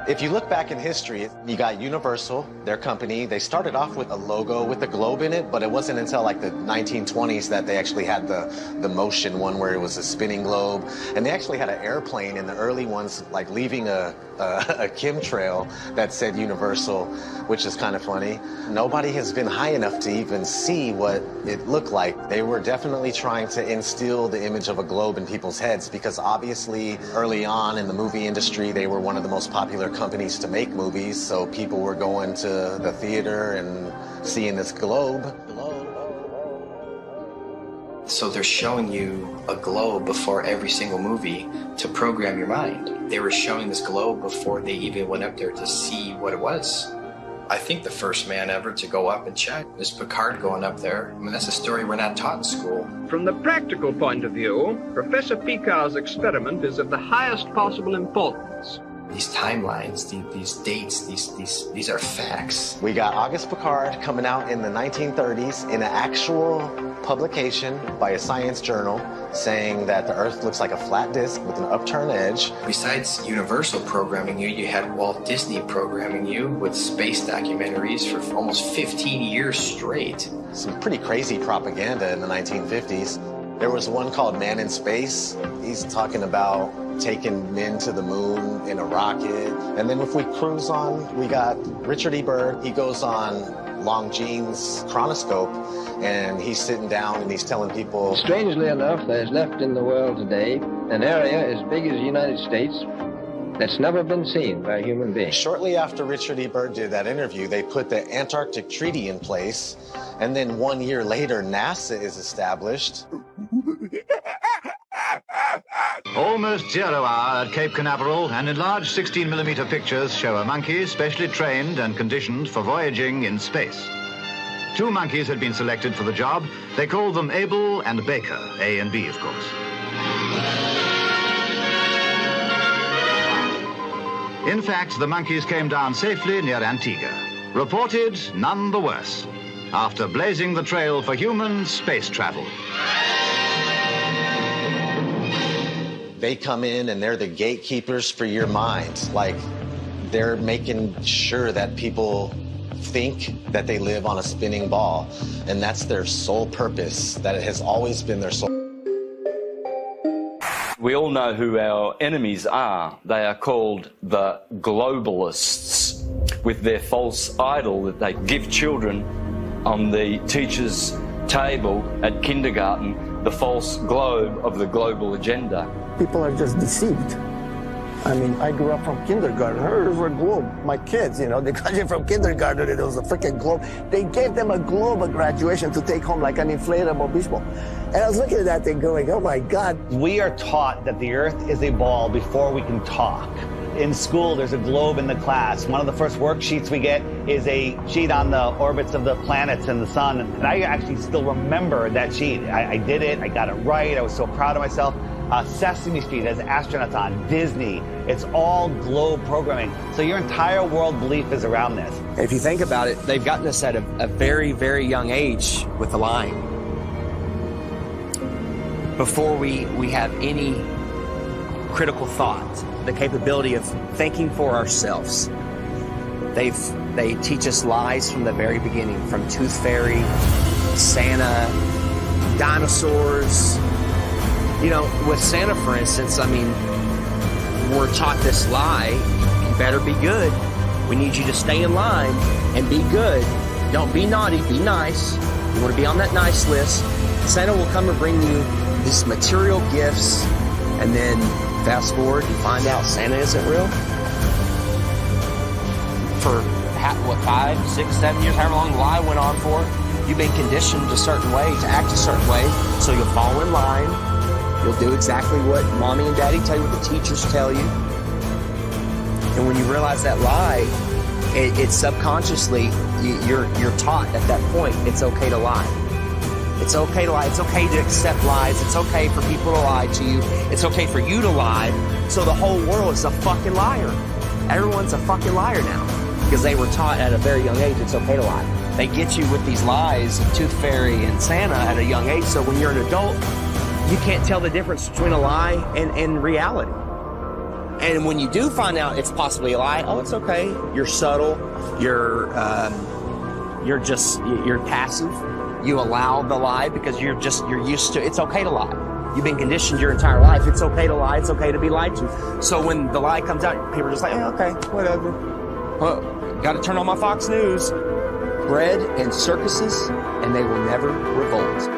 If you look back in history, you got Universal, their company. They started off with a logo with the globe in it, but it wasn't until like the 1920s that they actually had the motion one where it was a spinning globe. And they actually had an airplane in the early ones, like leaving a chemtrail that said Universal, which is kind of funny. Nobody has been high enough to even see what it looked like. They were definitely trying to instill the image of a globe in people's heads because obviously early on in the movie industry, they were one of the most popular companies to make movies, so people were going to the theater and seeing this globe. So they're showing you a globe before every single movie to program your mind. They were showing this globe before they even went up there to see what it was. I think the first man ever to go up and check is Picard going up there. I mean, that's a story we're not taught in school. From the practical point of view, Professor Picard's experiment is of the highest possible importance. These timelines, these dates, these are facts. We got Auguste Picard coming out in the 1930s in an actual publication by a science journal saying that the Earth looks like a flat disk with an upturned edge. Besides Universal programming you, you had Walt Disney programming you with space documentaries for almost 15 years straight. Some pretty crazy propaganda in the 1950s. There was one called Man in Space. He's talking about taking men to the moon in a rocket. And then if we cruise on, we got Richard E. Byrd. He goes on Longines chronoscope, and he's sitting down and he's telling people... Strangely enough, there's left in the world today an area as big as the United States that's never been seen by a human being. Shortly after Richard E. Byrd did that interview, they put the Antarctic Treaty in place, and then 1 year later, NASA is established. Almost 0 hour at Cape Canaveral, and enlarged 16mm pictures show a monkey specially trained and conditioned for voyaging in space. 2 monkeys had been selected for the job. They called them Abel and Baker, A and B, of course. In fact, the monkeys came down safely near Antigua. Reported none the worse, after blazing the trail for human space travel. They come in and they're the gatekeepers for your mind. Like, they're making sure that people think that they live on a spinning ball, and that's their sole purpose, that it has always been their sole. We all know who our enemies are. They are called the globalists, with their false idol that they give children on the teacher's table at kindergarten, the false globe of the global agenda. People are just deceived. I mean, I grew up from kindergarten. Here's a globe. My kids, you know, they graduated from kindergarten, it was a freaking globe. They gave them a globe at graduation to take home like an inflatable baseball. And I was looking at that thing going, oh my God. We are taught that the Earth is a ball before we can talk. In school, there's a globe in the class. One of the first worksheets we get is a sheet on the orbits of the planets and the sun. And I actually still remember that sheet. I did it, I got it right, I was so proud of myself. Sesame Street has astronauts on, Disney, it's all globe programming. So your entire world belief is around this. If you think about it, they've gotten us at a very, very young age with the lying. Before we have any critical thought, the capability of thinking for ourselves. They teach us lies from the very beginning, from Tooth Fairy, Santa, dinosaurs. You know, with Santa, for instance, I mean, we're taught this lie, you better be good. We need you to stay in line and be good. Don't be naughty, be nice. You want to be on that nice list. Santa will come and bring you these material gifts, and then fast forward, you find out Santa isn't real. For what, 5, 6, 7 years, however long the lie went on for, you've been conditioned a certain way, to act a certain way, so you'll fall in line. You'll do exactly what mommy and daddy tell you, what the teachers tell you. And when you realize that lie, it's subconsciously, you're taught at that point, it's okay to lie. It's okay to lie. It's okay to accept lies. It's okay for people to lie to you. It's okay for you to lie. So the whole world is a fucking liar. Everyone's a fucking liar now because they were taught at a very young age it's okay to lie. They get you with these lies of Tooth Fairy and Santa at a young age, so when you're an adult, you can't tell the difference between a lie and reality. And when you do find out it's possibly a lie, oh, it's okay. You're subtle. You're passive. You allow the lie because you're used to, it's okay to lie. You've been conditioned your entire life. It's okay to lie. It's okay to be lied to. So when the lie comes out, people are just like, okay, whatever. Got to turn on my Fox News. Bred in circuses, and they will never revolt.